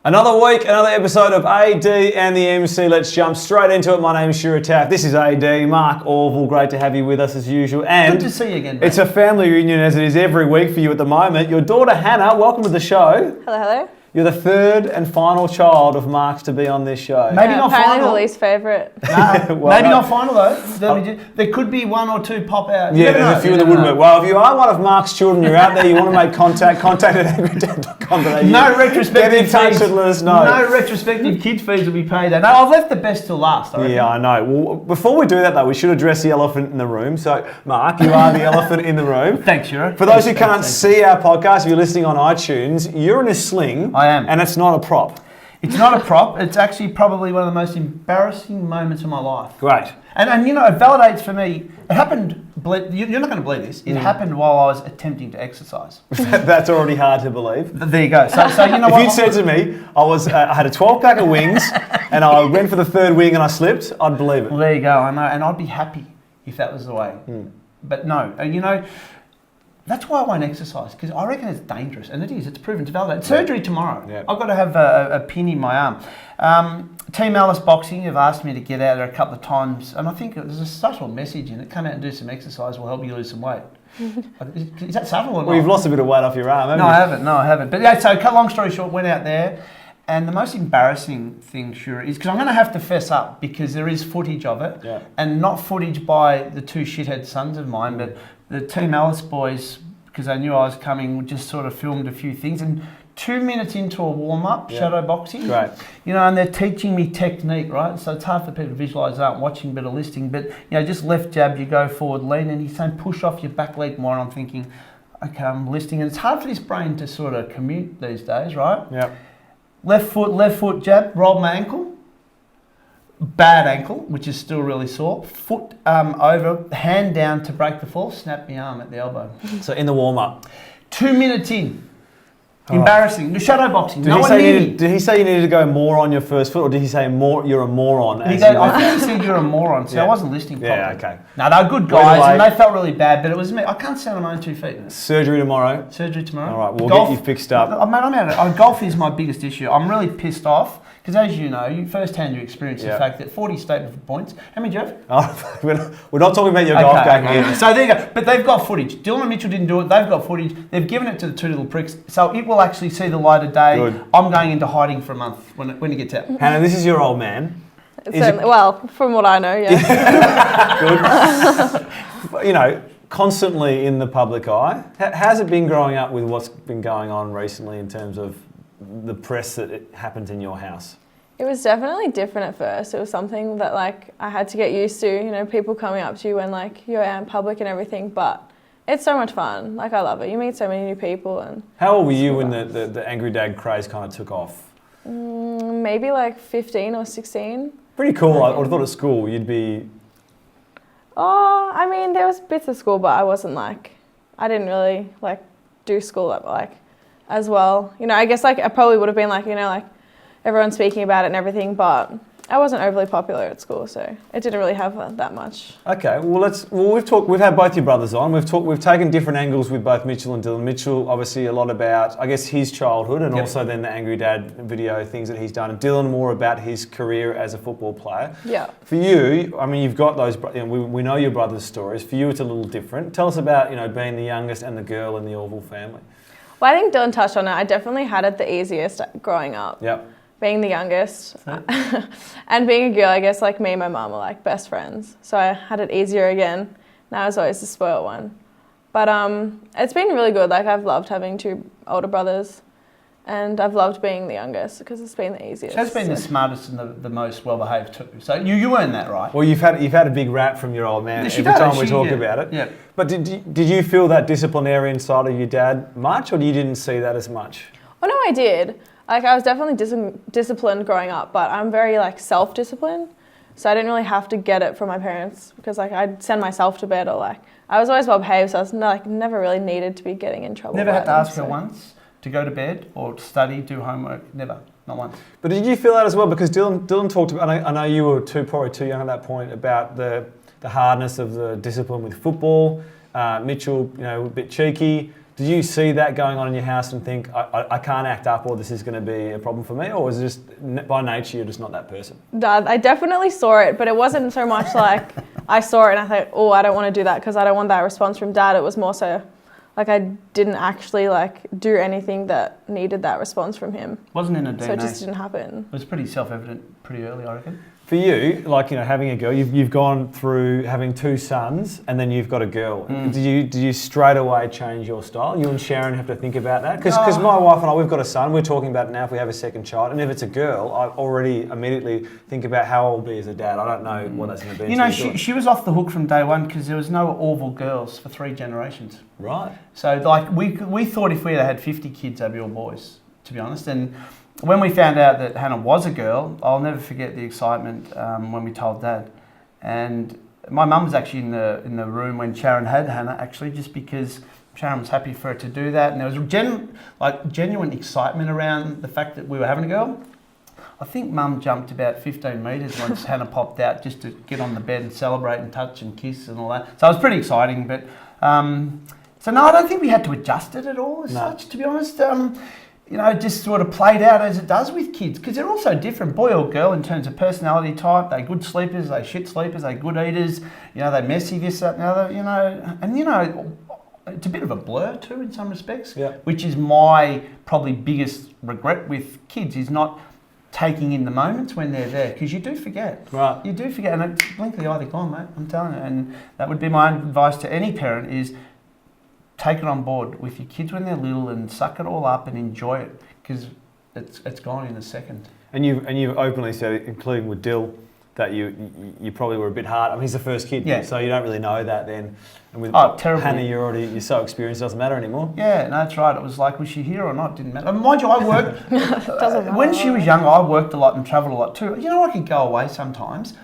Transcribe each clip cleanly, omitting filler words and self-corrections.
Another week, another episode of AD and the MC. Let's jump straight into it. My name is Shura Taft. This is AD. Mark Orville, great to have you with us as usual. And good to see you again, mate. It's a family reunion as it is every week for you at the moment. Your daughter Hannah, welcome to the show. Hello, hello. You're the third and final child of Mark's to be on this show. Maybe not apparently final. the least favourite. Maybe not final though. There could be one or two pop out. Yeah, there's a few in the woodwork. Well, if you are one of Mark's children, you're out there, you want to make contact at angrydad.com.au. No retrospective Get in touch fees. and let us know. No retrospective kids fees will be paid. No, I've left the best till last. I reckon. Yeah, I know. Well, before we do that though, we should address the elephant in the room. So, Mark, you are the elephant in the room. Thanks, Shura. For those who can't see our podcast, if you're listening on iTunes, you're in a sling. I am. And it's not a prop. It's not a prop. It's actually probably one of the most embarrassing moments of my life. Great. And you know, it validates for me. It happened. You're not going to believe this. It happened while I was attempting to exercise. That's already hard to believe. There you go. So you know if what? you'd said to me, I had a 12-pack of wings, and I went for the third wing and I slipped, I'd believe it. Well, there you go. I know, and I'd be happy if that was the way. But no, you know. That's why I won't exercise, because I reckon it's dangerous, and it is. It's proven to validate. Surgery tomorrow. Yeah. I've got to have a pin in my arm. Team Alice Boxing have asked me to get out there a couple of times, and I think there's a subtle message in it. Come out and do some exercise will help you lose some weight. Is that subtle or not? Well, you've lost a bit of weight off your arm, haven't you? No, I haven't. But yeah, so cut long story short, went out there, and the most embarrassing thing, sure, is because I'm going to have to fess up, because there is footage of it, and not footage by the two shithead sons of mine, but the Team Alice boys, because they knew I was coming, just sort of filmed a few things. And 2 minutes into a warm-up, shadow boxing, you know, and they're teaching me technique, right? So it's hard for people to visualise that aren't watching but are listening. But, you know, just left jab, you go forward, lean, and he's saying push off your back leg more. And I'm thinking, okay, I'm listening. And it's hard for this brain to sort of commute these days, right? Yeah. Left foot jab, rolled my ankle. Bad ankle, which is still really sore. Foot over, hand down to break the fall, snap my arm at the elbow. So in the warm-up. 2 minutes in. Embarrassing. The shadow boxing. Did he say you needed to go more on your first foot, or did he say you're a moron? I think he said you're a moron, so I wasn't listening properly. Yeah, okay. No, they were good guys, and they felt really bad, but it was me. I can't stand on my own 2 feet. Surgery tomorrow. All right, we'll get you fixed up. I'm out. Golf is my biggest issue. I'm really pissed off. Because as you know, firsthand you experience the fact that 40 statement for points. How many do you have? Oh, we're not talking about your golf game here. So there you go. But they've got footage. Dylan and Mitchell didn't do it. They've got footage. They've given it to the two little pricks. So it will actually see the light of day. Good. I'm going into hiding for a month when it gets out. Hannah, this is your old man. Well, from what I know, yeah. Good. You know, constantly in the public eye. How's it been growing up with what's been going on recently in terms of the press that it happened in your house? It was definitely different at first. It was something that I had to get used to, you know, people coming up to you when you're out in public and everything, but it's so much fun. I love it. You meet so many new people. And how old were you when the Angrydad craze kind of took off? Maybe 15 or 16. Pretty cool. I would have thought at school you'd be... Oh, I mean, there was bits of school, but I wasn't I didn't really do school as well. You know, I guess I probably would have been everyone speaking about it and everything, but I wasn't overly popular at school, so it didn't really have that much. Okay, we've had both your brothers on. We've taken different angles with both Mitchell and Dylan. Mitchell, obviously a lot about, I guess, his childhood and also then the Angrydad video things that he's done. And Dylan more about his career as a football player. Yeah. For you, I mean, you've got those, we know your brother's stories. For you, it's a little different. Tell us about, being the youngest and the girl in the Orville family. Well, I think Dylan touched on it. I definitely had it the easiest growing up. Yep. Being the youngest and being a girl, I guess me and my mum were best friends. So I had it easier again. Now I was always the spoiled one. But it's been really good. I've loved having two older brothers, and I've loved being the youngest because it's been the easiest. She's been the smartest and the most well-behaved too. So you earned that, right? Well, you've had a big rap from your old man every time we talk about it. Yeah. But did you feel that disciplinarian side of your dad much, or you didn't see that as much? Oh no, I did. I was definitely disciplined growing up, but I'm very self-disciplined. So I didn't really have to get it from my parents because I'd send myself to bed, or I was always well behaved, so I was never really needed to be getting in trouble. Never had to ask her once to go to bed or study, do homework. Never, not once. But did you feel that as well? Because Dylan talked about, I know you were probably too young at that point, about the hardness of the discipline with football. Mitchell, a bit cheeky. Did you see that going on in your house and think, I can't act up or this is going to be a problem for me? Or was it just by nature you're just not that person? I definitely saw it, but it wasn't so much like I saw it and I thought, oh, I don't want to do that because I don't want that response from Dad. It was more so like I didn't actually like do anything that needed that response from him. Wasn't in a DNA. So it just didn't happen. It was pretty self-evident pretty early, I reckon. For you, like, having a girl, you've gone through having 2 sons and then you've got a girl. Did you straight away change your style? You and Sharon have to think about that? Because my wife and I, we've got a son. We're talking about it now if we have a second child. And if it's a girl, I already immediately think about how I'll be as a dad. I don't know what that's going to be. You know, she was off the hook from day one because there was no Orville girls for 3 generations. Right. So, like, we thought if we had 50 kids, they'd be all boys, to be honest. And when we found out that Hannah was a girl, I'll never forget the excitement when we told Dad. And my mum was actually in the room when Sharon had Hannah, actually, just because Sharon was happy for her to do that. And there was genuine excitement around the fact that we were having a girl. I think Mum jumped about 15 metres once Hannah popped out just to get on the bed and celebrate and touch and kiss and all that. So it was pretty exciting. But so no, I don't think we had to adjust it at all as such, to be honest. It just sort of played out as it does with kids because they're all so different, boy or girl, in terms of personality type. They're good sleepers, they're shit sleepers, they're good eaters, they're messy, this, that and the other, and it's a bit of a blur too in some respects, which is my probably biggest regret with kids is not taking in the moments when they're there because you do forget. Right. You do forget, and it's blink of the eye, they're gone, mate, I'm telling you. And that would be my advice to any parent is take it on board with your kids when they're little and suck it all up and enjoy it because it's gone in a second. And you've openly said, including with Dill, that you probably were a bit hard. I mean, he's the first kid, so you don't really know that then. And with terribly. Hannah, you're so experienced, it doesn't matter anymore. Yeah, no, that's right. It was like, was she here or not? Didn't matter. Mind you, I worked. Doesn't matter. When she was younger, I worked a lot and travelled a lot too. I could go away sometimes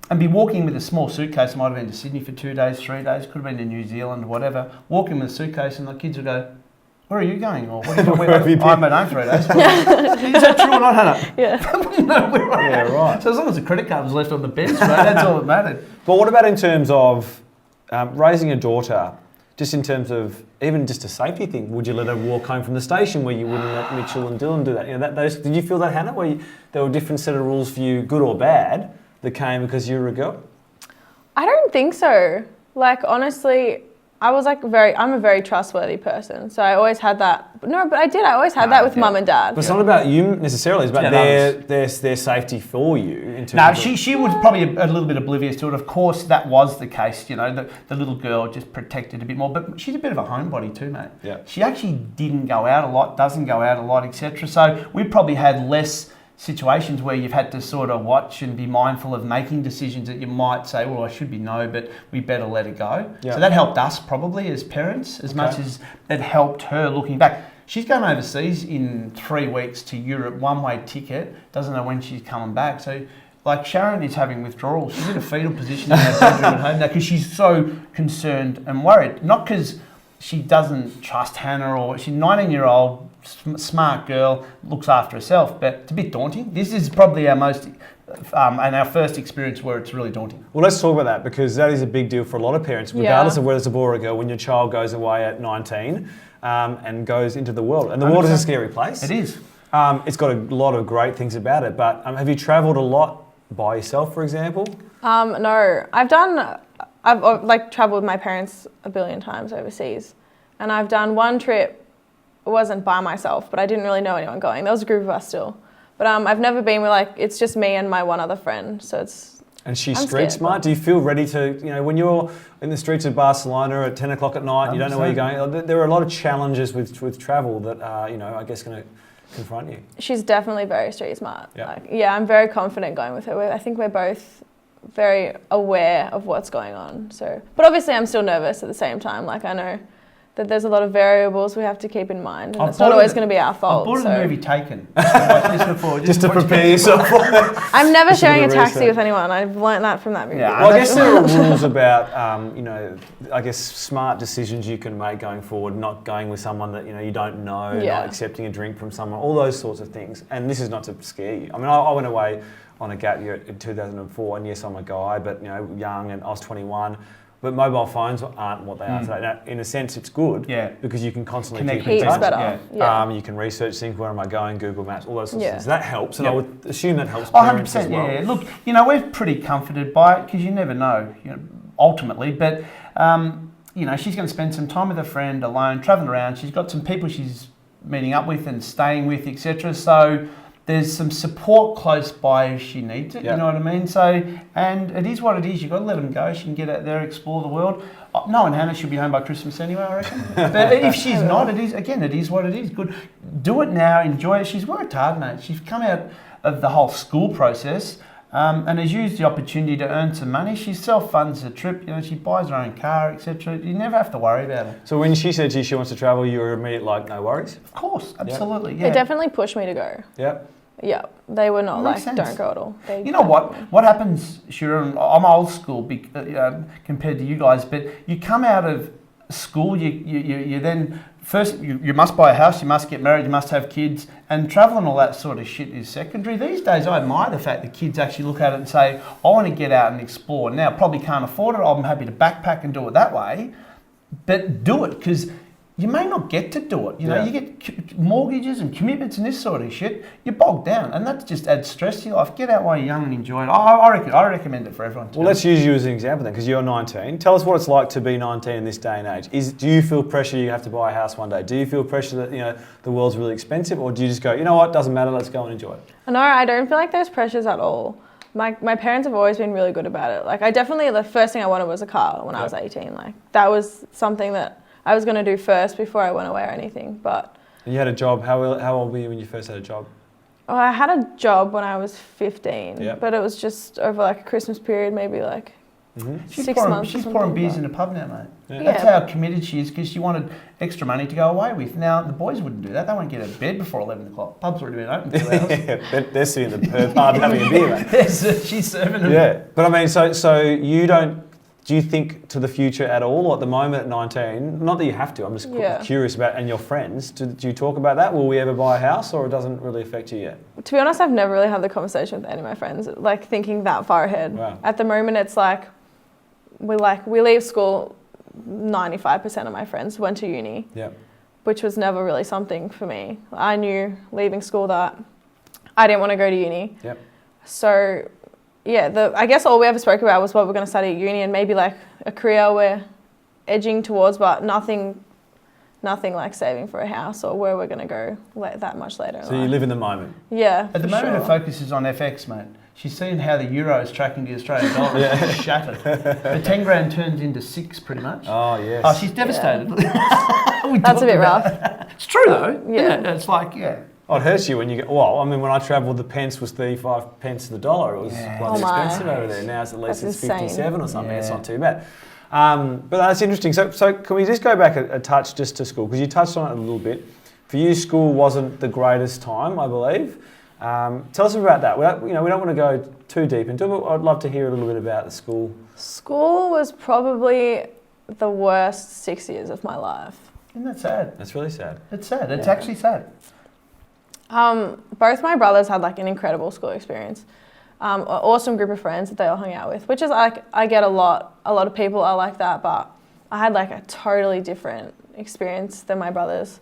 and be walking with a small suitcase. I might have been to Sydney for 2 days, 3 days, could have been to New Zealand, whatever. Walking with a suitcase and the kids would go, where are you going? Or what are you doing? Where have you been? I've been home 3 days. Is that true or not, Hannah? Yeah. I wouldn't know where I am. Yeah, right. So as long as the credit card was left on the bench, right, that's all that mattered. But what about in terms of raising a daughter, just in terms of even just a safety thing? Would you let her walk home from the station where you wouldn't let Mitchell and Dylan do that? Did you feel that, Hannah, where there were a different set of rules for you, good or bad, that came because you were a girl? I don't think so. Like, honestly, I'm a very trustworthy person. So I always had that. No, but I always had that with Mum and Dad. But it's not about you necessarily. It's about their safety for you. In terms no, she was probably a little bit oblivious to it. Of course, that was the case. The little girl just protected a bit more. But she's a bit of a homebody too, mate. Yeah. She actually didn't go out a lot, doesn't go out a lot, etc. So we probably had less situations where you've had to sort of watch and be mindful of making decisions that you might say, well, I should be no, but we better let it go. Yeah. So that helped us probably as parents as much as it helped her looking back. She's going overseas in 3 weeks to Europe, one-way ticket, doesn't know when she's coming back. So like Sharon is having withdrawal. She's in a fetal position in her bedroom at home now because she's so concerned and worried. Not because she doesn't trust Hannah or she's a 19-year-old smart girl, looks after herself, but it's a bit daunting. This is probably our most and our first experience where it's really daunting. Well, let's talk about that because that is a big deal for a lot of parents, regardless of whether it's a boy or a girl, when your child goes away at 19 and goes into the world. And the world is a scary place. It is. It's got a lot of great things about it, but have you travelled a lot by yourself, for example? No. I've like travelled with my parents a billion times overseas. And I've done one trip. It wasn't by myself, but I didn't really know anyone going. There was a group of us still. But I've never been with it's just me and my one other friend. So it's... And she's street smart. Do you feel ready to, when you're in the streets of Barcelona at 10 o'clock at night, 100%. You don't know where you're going. There are a lot of challenges with travel that are, I guess going to confront you. She's definitely very street smart. Yeah. I'm very confident going with her. I think we're both very aware of what's going on. So, but obviously I'm still nervous at the same time. I know that there's a lot of variables we have to keep in mind, and it's not always going to be our fault. I bought a movie Taken. Just to prepare yourself. I'm never sharing a taxi with anyone. I've learnt that from that movie. Yeah, well, I guess there are rules about, I guess smart decisions you can make going forward, not going with someone that you don't know, not accepting a drink from someone, all those sorts of things. And this is not to scare you. I mean, I went away on a gap year in 2004, and yes, I'm a guy, but young, and I was 21. But mobile phones aren't what they are today. Now, in a sense, it's good because you can constantly keep in Heaps touch. better. Yeah. You can research things, where am I going, Google Maps, all those sorts of Yeah. things. That helps, and I would assume that helps Oh, parents 100%, as well. yeah. Look, we're pretty comforted by it because you never know, ultimately. But, she's going to spend some time with a friend alone, travelling around. She's got some people she's meeting up with and staying with, etc. So there's some support close by if she needs it, you know what I mean? So, and it is what it is. You've got to let them go. She can get out there, explore the world. Knowing Hannah, she'll be home by Christmas anyway, I reckon. But if she's not, it is what it is. Good. Do it now, enjoy it. She's worked hard, mate. She's come out of the whole school process and has used the opportunity to earn some money. She self-funds the trip. She buys her own car, etc. You never have to worry about it. So when she said to you she wants to travel, you were immediately like, no worries? Of course, absolutely. They definitely pushed me to go. Yep. Yeah, they were not Makes sense. don't go at all. You know what happens, Shura, I'm old school compared to you guys, but you come out of school, you then, first you must buy a house, you must get married, you must have kids, and travel and all that sort of shit is secondary. These days I admire the fact that kids actually look at it and say, I want to get out and explore. Now, probably can't afford it, I'm happy to backpack and do it that way, but do it, because you may not get to do it. You get mortgages and commitments and this sort of shit. You're bogged down, and that just adds stress to your life. Get out while you're young and enjoy it. I recommend it for everyone. Well, let's use you as an example then, because you're 19. Tell us what it's like to be 19 in this day and age. Do you feel pressure you have to buy a house one day? Do you feel pressure that the world's really expensive, or do you just go, you know what, doesn't matter, let's go and enjoy it? No, I don't feel like there's pressures at all. My parents have always been really good about it. Like, the first thing I wanted was a car when I was 18. Like, that was something that I was going to do first before I went away or anything. But you had a job. How old were you when you first had a job? Oh, I had a job when I was 15, Yep. but it was just over like a Christmas period, maybe like 6 months. She's pouring beers in a pub now, mate. Yeah. That's how committed she is, because she wanted extra money to go away with. Now, the boys wouldn't do that. They won't get out of bed before 11 o'clock. Pub's already been open 2 hours. They're sitting in the pub having a beer, mate. She's serving them. Yeah, but I mean, so you don't... Do you think to the future at all, or at the moment at 19? Not that you have to. I'm just curious about, and your friends. Do you talk about that? Will we ever buy a house, or it doesn't really affect you yet? To be honest, I've never really had the conversation with any of my friends, like thinking that far ahead. Wow. At the moment, it's like we leave school. 95% of my friends went to uni, which was never really something for me. I knew leaving school that I didn't want to go to uni. Yep. So. Yeah, I guess all we ever spoke about was what we're going to study at uni and maybe like a career we're edging towards, but nothing like saving for a house or where we're going to go that much later. So you live in the moment? Yeah. At the moment, her focus is on FX, mate. She's seen how the euro is tracking the Australian dollar. She's shattered. The 10 grand turns into 6 pretty much. Oh, yes. Oh, she's devastated. That's a bit rough. It's true though. Yeah. It's like, Oh, it hurts you when you go, well, I mean, when I travelled, the pence was 35 pence to the dollar. It was bloody expensive over there. Now it's at least it's 57 or something. It's not too bad. But that's interesting. So can we just go back a touch just to school? Because you touched on it a little bit. For you, school wasn't the greatest time, I believe. Tell us about that. We don't want to go too deep into it, but I'd love to hear a little bit about the school. School was probably the worst 6 years of my life. Isn't that sad? That's really sad. It's sad. It's actually sad. Both my brothers had like an incredible school experience. An awesome group of friends that they all hung out with, which is like, I get a lot of people are like that, but I had like a totally different experience than my brothers.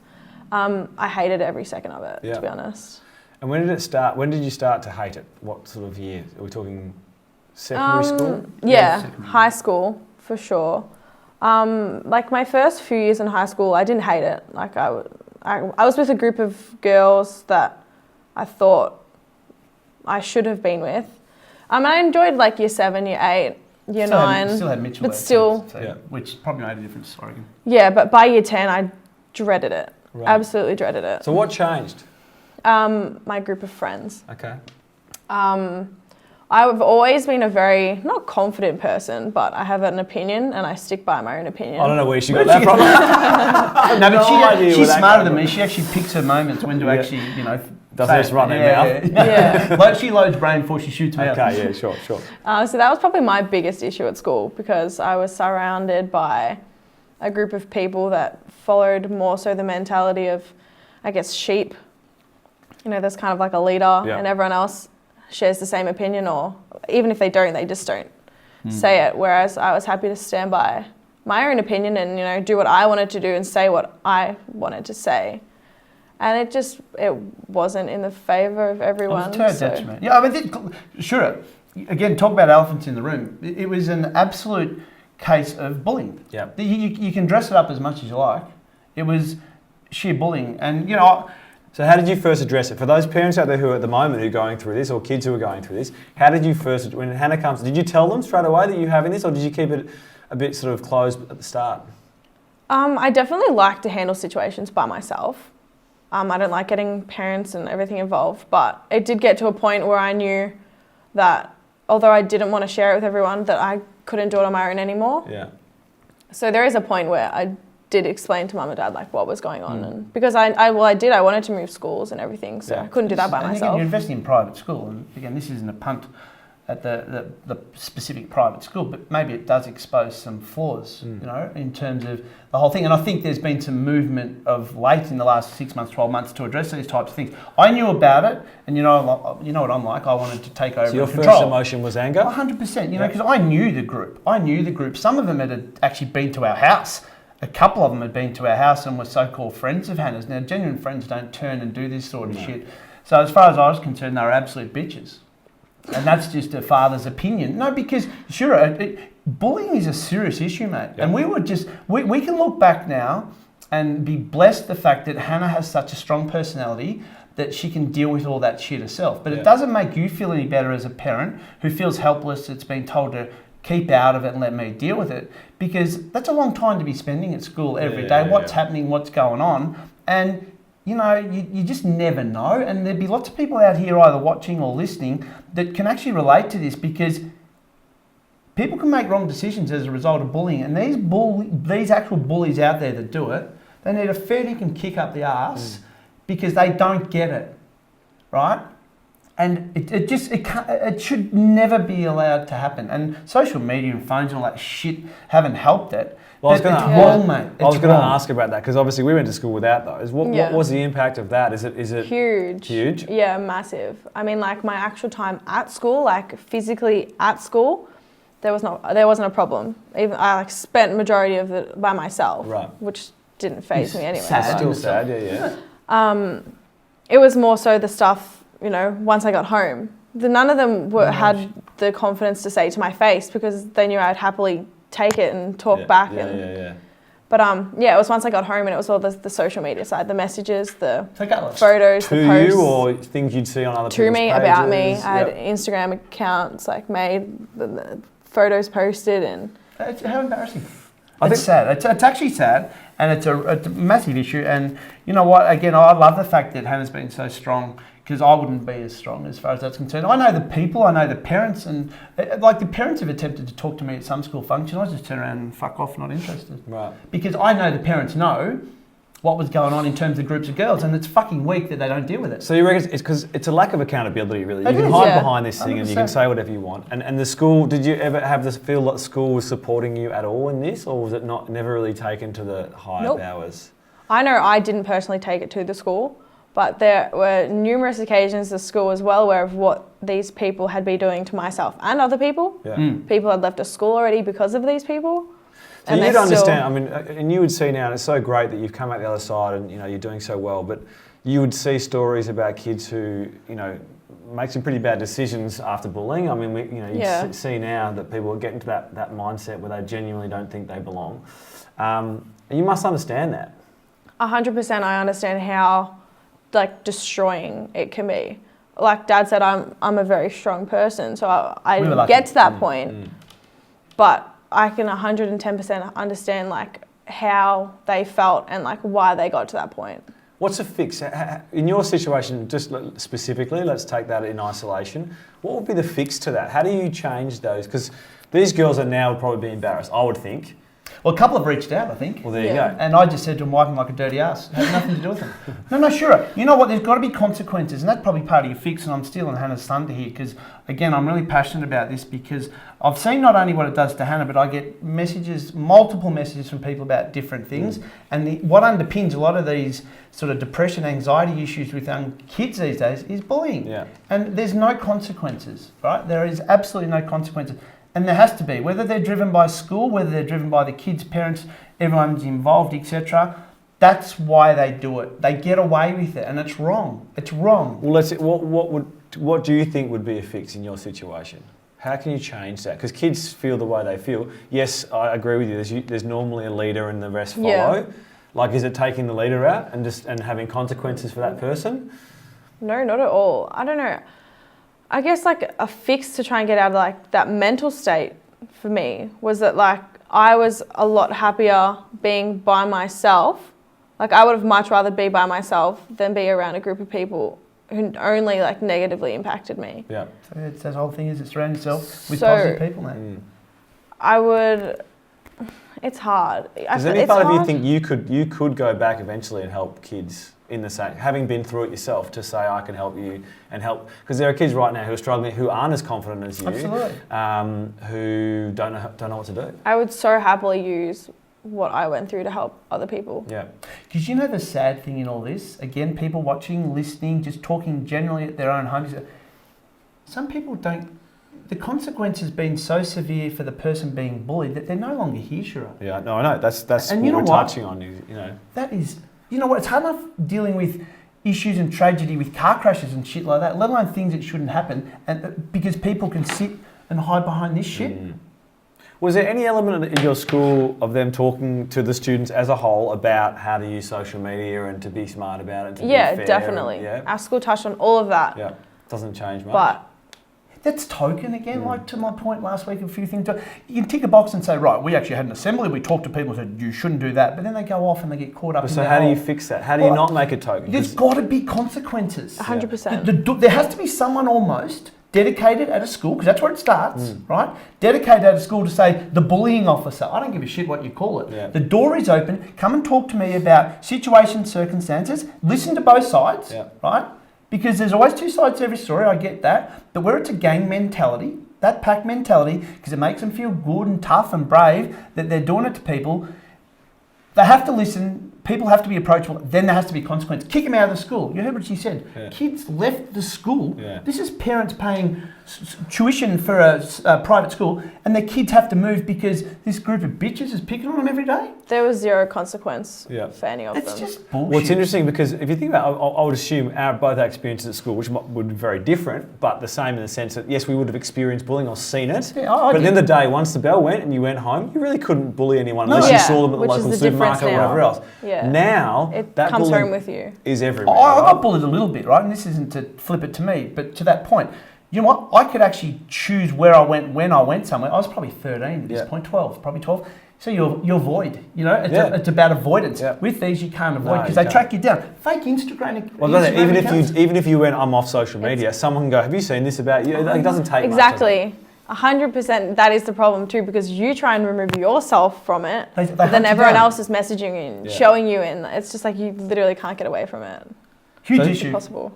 I hated every second of it, to be honest. And when did it start? When did you start to hate it? What sort of year? Are we talking secondary school? Yeah, high school for sure. Like my first few years in high school, I didn't hate it. Like I was with a group of girls that I thought I should have been with. I enjoyed like year 7, year 8, year 9. Still had Mitchell but still, which probably made a difference, I reckon. Yeah, but by year 10, I dreaded it. Right. Absolutely dreaded it. So what changed? My group of friends. Okay. I've always been a very, not confident person, but I have an opinion and I stick by my own opinion. I don't know where she got that from. No, but she's smarter than me. She actually picks her moments when to actually, doesn't just run her mouth. Yeah. Like she loads brain before she shoots mouth. Okay, yeah, sure. So that was probably my biggest issue at school, because I was surrounded by a group of people that followed more so the mentality of, I guess, sheep. There's kind of like a leader and everyone else shares the same opinion, or even if they don't, they just don't. say it, whereas I was happy to stand by my own opinion and, you know, do what I wanted to do and say what I wanted to say. And it wasn't in the favour of everyone. It was to our detriment. Yeah, I mean, sure. Again, talk about elephants in the room. It was an absolute case of bullying. Yeah. You can dress it up as much as you like. It was sheer bullying. And, you know... So how did you first address it? For those parents out there who are at the moment who are going through this, or kids who are going through this, how did you first, when Hannah comes, did you tell them straight away that you're having this, or did you keep it a bit sort of closed at the start? I definitely like to handle situations by myself. I don't like getting parents and everything involved, but it did get to a point where I knew that although I didn't want to share it with everyone, that I couldn't do it on my own anymore. Yeah. So there is a point where I did explain to mum and dad like what was going on, and because I wanted to move schools and everything, so I couldn't do that by myself. Again, you're investing in private school, and again, this isn't a punt at the specific private school, but maybe it does expose some flaws, you know, in terms of the whole thing. And I think there's been some movement of late in the last 6 months, 12 months to address these types of things. I knew about it, and you know what I'm like. I wanted to take over. So your and control. first emotion was anger? 100%. You know, because I knew the group. Some of them had actually been to our house. A couple of them had been to our house and were so-called friends of Hannah's. Now, genuine friends don't turn and do this sort of shit. So as far as I was concerned, they were absolute bitches. And that's just a father's opinion. No, because, sure, bullying is a serious issue, mate. Yep. And we can look back now and be blessed the fact that Hannah has such a strong personality that she can deal with all that shit herself. But it doesn't make you feel any better as a parent who feels helpless, that's been told to keep out of it and let me deal with it, because that's a long time to be spending at school every day. What's happening, what's going on, and you know, you just never know. And there'd be lots of people out here either watching or listening that can actually relate to this, because people can make wrong decisions as a result of bullying. And these actual bullies out there that do it, they need a fair dinkum kick up the arse because they don't get it, right? And it should never be allowed to happen. And social media and phones and all that shit haven't helped it. Well, it's wrong, mate. I was going to ask about that, because obviously we went to school without those. What was the impact of that? Is it huge? Huge? Yeah, massive. I mean, like my actual time at school, like physically at school, there wasn't a problem. Even I like spent majority of it by myself, right? Which didn't faze me anyway. Sad. Still sad, yeah. It was more so the stuff, you know, once I got home. None of them had the confidence to say to my face, because they knew I'd happily take it and talk back. But it was once I got home, and it was all the social media side, the messages, the photos, the posts. To you, or things you'd see on other people's pages? To me, about me. I had Yep. Instagram accounts like made, the photos posted, and how embarrassing. It's sad. It's actually sad, and it's a massive issue. And you know what? Again, I love the fact that Hannah's been so strong, because I wouldn't be as strong as far as that's concerned. I know the people, I know the parents, and like the parents have attempted to talk to me at some school function. I just turn around and fuck off, not interested. Right. Because I know the parents know what was going on in terms of groups of girls, and it's fucking weak that they don't deal with it. So you reckon it's because it's a lack of accountability, really? It You can is, hide behind this thing 100%. and you can say whatever you want. And the school, did you ever have this feel that school was supporting you at all in this, or was it never really taken to the higher powers? I know I didn't personally take it to the school, but there were numerous occasions the school was well aware of what these people had been doing to myself and other people. Yeah. People had left the school already because of these people. So you'd understand, I mean, and you would see now, and it's so great that you've come out the other side and, you know, you're doing so well, but you would see stories about kids who, you know, make some pretty bad decisions after bullying. I mean, you see now that people are getting to that mindset where they genuinely don't think they belong. And you must understand that. 100% I understand how, like, destroying it can be. Like Dad said, I'm a very strong person, so I didn't get to that point. But I can 110% understand like how they felt and like why they got to that point. What's a fix? In your situation, just specifically, let's take that in isolation. What would be the fix to that? How do you change those? Because these girls are now probably be embarrassed, I would think. Well, a couple have reached out, I think. Well, there you go. And I just said to them, wipe them like a dirty ass. It had nothing to do with them. No, sure. You know what? There's got to be consequences, and that's probably part of your fix. And I'm stealing Hannah's thunder here because, again, I'm really passionate about this because I've seen not only what it does to Hannah, but I get multiple messages from people about different things. And what underpins a lot of these sort of depression, anxiety issues with young kids these days is bullying. Yeah. And there's no consequences, right? There is absolutely no consequences. And there has to be, whether they're driven by school, whether they're driven by the kids, parents, everyone's involved, etc. That's why they do it. They get away with it, and it's wrong. It's wrong. Well, what do you think would be a fix in your situation? How can you change that? Because kids feel the way they feel. Yes, I agree with you. There's normally a leader and the rest follow. Yeah. Like, is it taking the leader out and having consequences for that person? No, not at all. I don't know. I guess like a fix to try and get out of like that mental state for me was that like I was a lot happier being by myself. Like I would have much rather be by myself than be around a group of people who only like negatively impacted me. Yeah. So it's that whole thing is it's surround yourself with So, positive people, mate. I would. It's hard. Does any part of you think you could go back eventually and help kids in the same, having been through it yourself, to say I can help you and help? Because there are kids right now who are struggling, who aren't as confident as you, Absolutely. who don't know what to do. I would so happily use what I went through to help other people. Yeah. Because you know the sad thing in all this, again, people watching, listening, just talking generally at their own homes, some people don't, the consequence has been so severe for the person being bullied that they're no longer here, Shura. Yeah, no, I know. That's And what you know we're what? touching on, you know. That is, you know what, it's hard enough dealing with issues and tragedy with car crashes and shit like that, let alone things that shouldn't happen, and because people can sit and hide behind this shit. Was there any element in your school of them talking to the students as a whole about how to use social media and to be smart about it? And to be fair Definitely. And, Our school touched on all of that. Yeah, doesn't change much. But That's token again, like to my point last week, a few things. You can tick a box and say, right, we actually had an assembly, we talked to people who said you shouldn't do that, but then they go off and they get caught up in so their how do whole- you fix that? How do you not make a token? There's got to be consequences. 100%. There has to be someone almost dedicated at a school, because that's where it starts, right? Dedicated at a school to say, the bullying officer, I don't give a shit what you call it. Yeah. The door is open, come and talk to me about situations, circumstances, listen to both sides, right? Because there's always two sides to every story, I get that. But where it's a gang mentality, that pack mentality, because it makes them feel good and tough and brave that they're doing it to people, they have to listen. People have to be approachable. Then there has to be consequence. Kick them out of the school. You heard what she said. Yeah. Kids left the school. Yeah. This is parents paying tuition for a private school, and their kids have to move because this group of bitches is picking on them every day. there was zero consequence Yeah. for any of It's them. just bullshit. Well, it's interesting because if you think about it, I would assume both our experiences at school, which would be very different, but the same in the sense that, yes, we would have experienced bullying or seen it. Yeah, I but at the did. end of the day, once the bell went and you went home, you really couldn't bully anyone No. unless you Yeah, saw them at the which is local the difference supermarket or now. whatever else. Yeah. Now, It that comes bullying home with you. is everywhere. I right? got bullied a little bit, right? And this isn't to flip it to me, but to that point, you know what? I could actually choose where I went when I went somewhere. I was probably 13 at this point, 12, probably 12. So you avoid, you know, it's about avoidance. Yeah. With these, you can't avoid No, because you they track you down. Fake Instagram. Well, Instagram accounts. even if you went, I'm off social media, someone can go, have you seen this about you? It doesn't take much. Exactly. 100%. That is the problem too, because you try and remove yourself from it, They but hunt then you everyone down. else is messaging you and Yeah. showing you, and it's just like you literally can't get away from it. Huge So- issue. Impossible.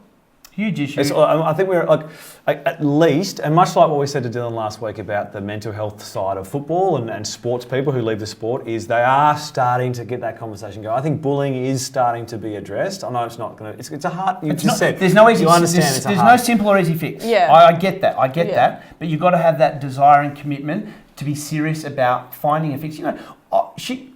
Huge issue. I think we're like at least, and much like what we said to Dylan last week about the mental health side of football and sports people who leave the sport, is they are starting to get that conversation going. I think bullying is starting to be addressed. I know it's not going to. It's a hard. You It's just not, said there's no easy. You understand There's, it's a there's hard. no simple or easy fix. Yeah. I get that. I get Yeah. that. But you've got to have that desire and commitment to be serious about finding a fix. You know, she.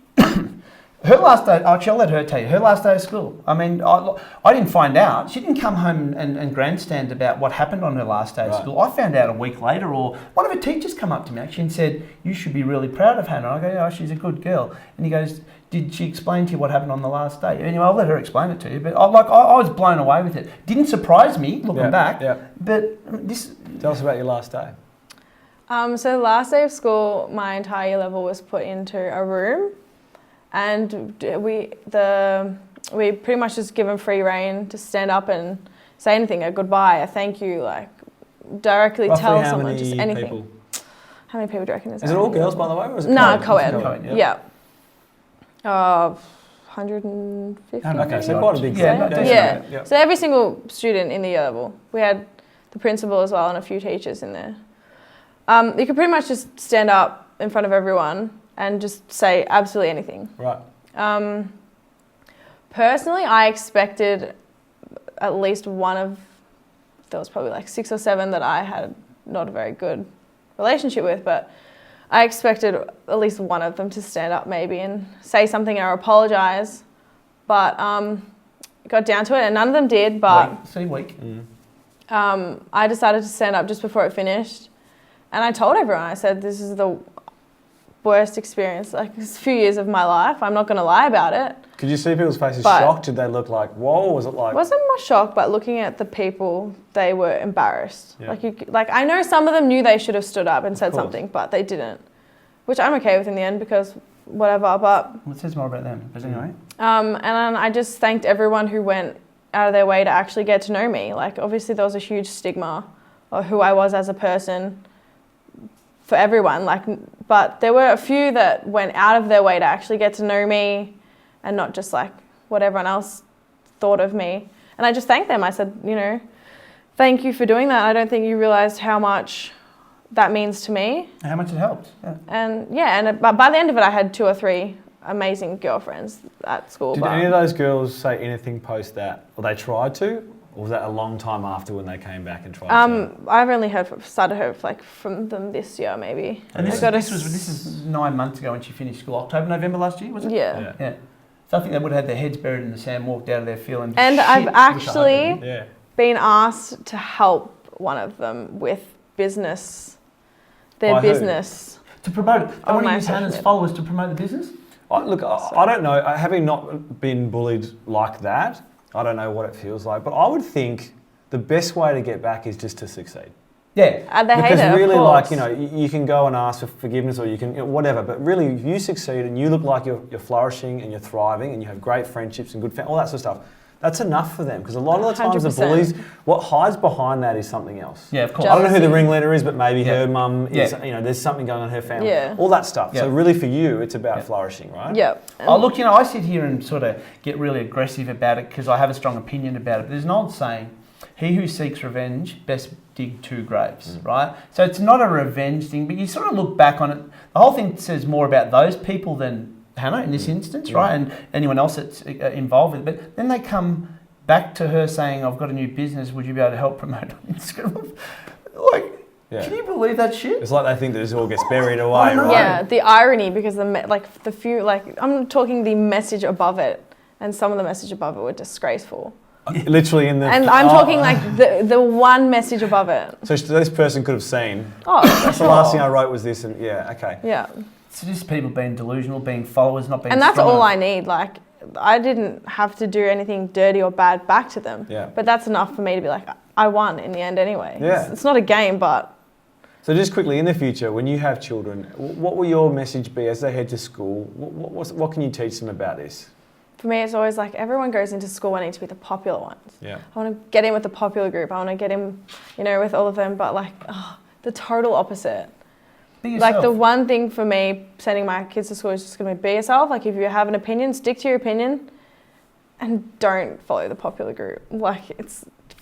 Her last day, actually, I'll let her tell you, her last day of school. I mean, I didn't find out. She didn't come home and grandstand about what happened on her last day of Right. school. I found out a week later, or one of her teachers come up to me actually and said, you should be really proud of Hannah. I go, yeah, she's a good girl. And he goes, did she explain to you what happened on the last day? Anyway, I'll let her explain it to you. But I was blown away with it. Didn't surprise me looking back. Yeah. But this... Tell us about your last day. So the last day of school, my entire year level was put into a room, and we pretty much just given free rein to stand up and say anything, a goodbye, a thank you, like directly Roughly tell how someone many just anything. people? How many people do you reckon is Is it all girls, by the way, or is it No, co-ed? co-ed. Co-ed, Yeah. 150. Okay, so quite a big Yeah, group. not Yeah. So every single student in the year level. We had the principal as well and a few teachers in there. You could pretty much just stand up in front of everyone and just say absolutely anything. Right. Personally, I expected at least one of, there was probably like 6 or 7 that I had not a very good relationship with, but I expected at least one of them to stand up maybe and say something or apologise. But it got down to it and none of them did, but weak. I decided to stand up just before it finished. And I told everyone, I said, this is the worst experience, like this few years of my life. I'm not going to lie about it. Could you see people's faces shocked? Did they look like, whoa, was it like... Wasn't more shocked, but looking at the people, they were embarrassed. Yeah. Like I know some of them knew they should have stood up and said something, but they didn't, which I'm okay with in the end because whatever, but... Well, it says more about them, but anyway. And then I just thanked everyone who went out of their way to actually get to know me. Like obviously there was a huge stigma of who I was as a person for everyone, but there were a few that went out of their way to actually get to know me and not just like what everyone else thought of me. And I just thanked them. I said, thank you for doing that. I don't think you realised how much that means to me. How much it helped. Yeah. And by the end of it, I had 2 or 3 amazing girlfriends at school. Did any of those girls say anything post that? Or they tried to? Or was that a long time after when they came back and tried to? I've only started from them this year maybe. And this is 9 months ago when she finished school. October, November last year, was it? Yeah. So I think they would have had their heads buried in the sand, walked out of there feeling And shit, I've actually Yeah. been asked to help one of them with business. Their By who? business. to promote it. They On want to my use social Hannah's media. followers to promote the business? I don't know. Having not been bullied like that, I don't know what it feels like. But I would think the best way to get back is just to succeed. Yeah. They hate Because it, really, of course. you can go and ask for forgiveness or you can, whatever. But really, if you succeed and you look like you're flourishing and you're thriving and you have great friendships and good all that sort of stuff, that's enough for them. Because a lot of the times the 100%. bullies, what hides behind that is something else. Yeah, of course. I don't know who the Jealousy. ringleader is, but maybe her mum is, Yeah. there's something going on in her family. Yeah. All that stuff. Yeah. So really for you, it's about flourishing, right? Yeah. Oh, look, I sit here and sort of get really aggressive about it because I have a strong opinion about it. But there's an old saying, he who seeks revenge best dig 2 graves, right? So it's not a revenge thing, but you sort of look back on it. The whole thing says more about those people than Hannah in this instance, right? And anyone else that's involved with it. But then they come back to her saying, I've got a new business, would you be able to help promote on Instagram? Can you believe that shit? It's like they think that this all gets buried away, right? Yeah, the irony because I'm talking the message above it, and some of the message above it were disgraceful. Literally in the... And I'm talking like the one message above it. So this person could have seen, Oh, that's the last thing I wrote was this, and okay. yeah. It's just people being delusional, being followers, not being And that's strong all enough. I need. Like, I didn't have to do anything dirty or bad back to them. Yeah. But that's enough for me to be like, I won in the end anyway. Yeah. It's not a game, but... So just quickly, in the future, when you have children, what will your message be as they head to school? What can you teach them about this? For me, it's always like everyone goes into school wanting to be the popular ones. Yeah. I want to get in with the popular group. I want to get in, with all of them. But the total opposite. Be yourself. Like the one thing for me, sending my kids to school is just going to be yourself. Like if you have an opinion, stick to your opinion, and don't follow the popular group.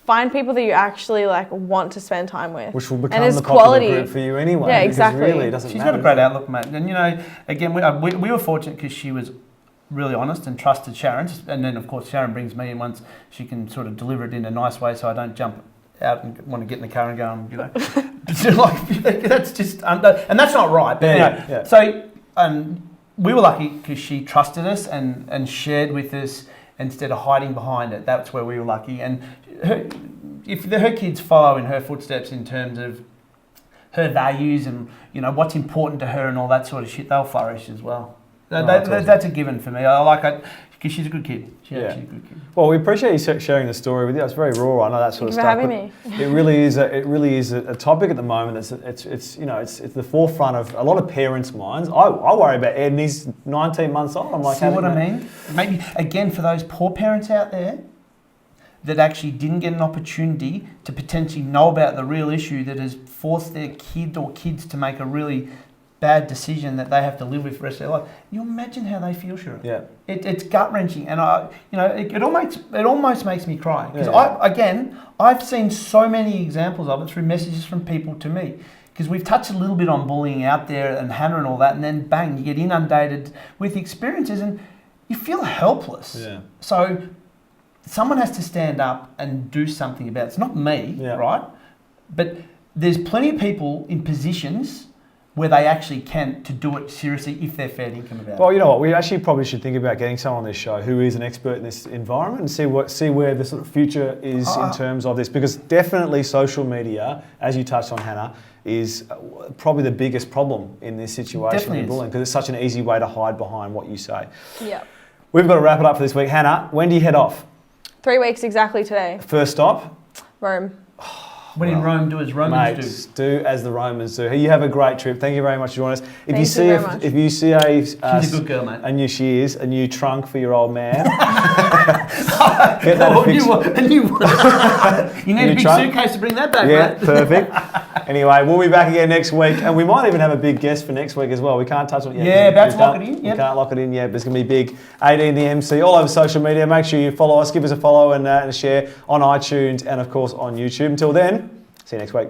Find people that you actually want to spend time with. Which will And become it's the popular quality. group for you anyway. Yeah, because exactly. Really, it doesn't She's matter. got a great outlook, mate. And again, we were fortunate because she was really honest and trusted Sharon. And then, of course, Sharon brings me in once she can sort of deliver it in a nice way so I don't jump out and want to get in the car and go, that's just, and that's not right. But, So we were lucky because she trusted us and shared with us instead of hiding behind it. That's where we were lucky. And if her kids follow in her footsteps in terms of her values and, what's important to her and all that sort of shit, they'll flourish as well. That's a given for me. I like it because she's a good kid. She's a good kid. Well, we appreciate you sharing the story with you. It's very raw. I know that sort of stuff. Thank you for having me. It really is a topic at the moment. It's the forefront of a lot of parents' minds. I worry about Ed, and he's 19 months old. I'm like, see what I mean? Maybe again for those poor parents out there that actually didn't get an opportunity to potentially know about the real issue that has forced their kid or kids to make a really bad decision that they have to live with for the rest of their life. You imagine how they feel, Shura. Yeah. It's gut wrenching, and it almost makes me cry because Yeah. I've seen so many examples of it through messages from people to me. Because we've touched a little bit on bullying out there and Hannah and all that, and then bang, you get inundated with experiences and you feel helpless. Yeah. So someone has to stand up and do something about it. It's not me, right? But there's plenty of people in positions where they actually can to do it seriously if they're fair income about it. Well, you know what? We actually probably should think about getting someone on this show who is an expert in this environment and see where the sort of future is in terms of this. Because definitely social media, as you touched on, Hannah, is probably the biggest problem in this situation with bullying, because it's such an easy way to hide behind what you say. Yeah. We've got to wrap it up for this week. Hannah, when do you head off? 3 weeks exactly today. First stop? Rome. When in Rome, do as Romans do as the Romans do. You have a great trip. Thank you very much for joining us. If you see she's a good girl, mate. She is a new trunk for your old man. Get that fixed. You need a big suitcase to bring that back, mate. Perfect. Anyway, we'll be back again next week, and we might even have a big guest for next week as well. We can't touch on it yet. Yeah, about to lock it in. We can't lock it in yet, but it's going to be big. 18 the MC, all over social media. Make sure you follow us, give us a follow and a share on iTunes and, of course, on YouTube. Until then, see you next week.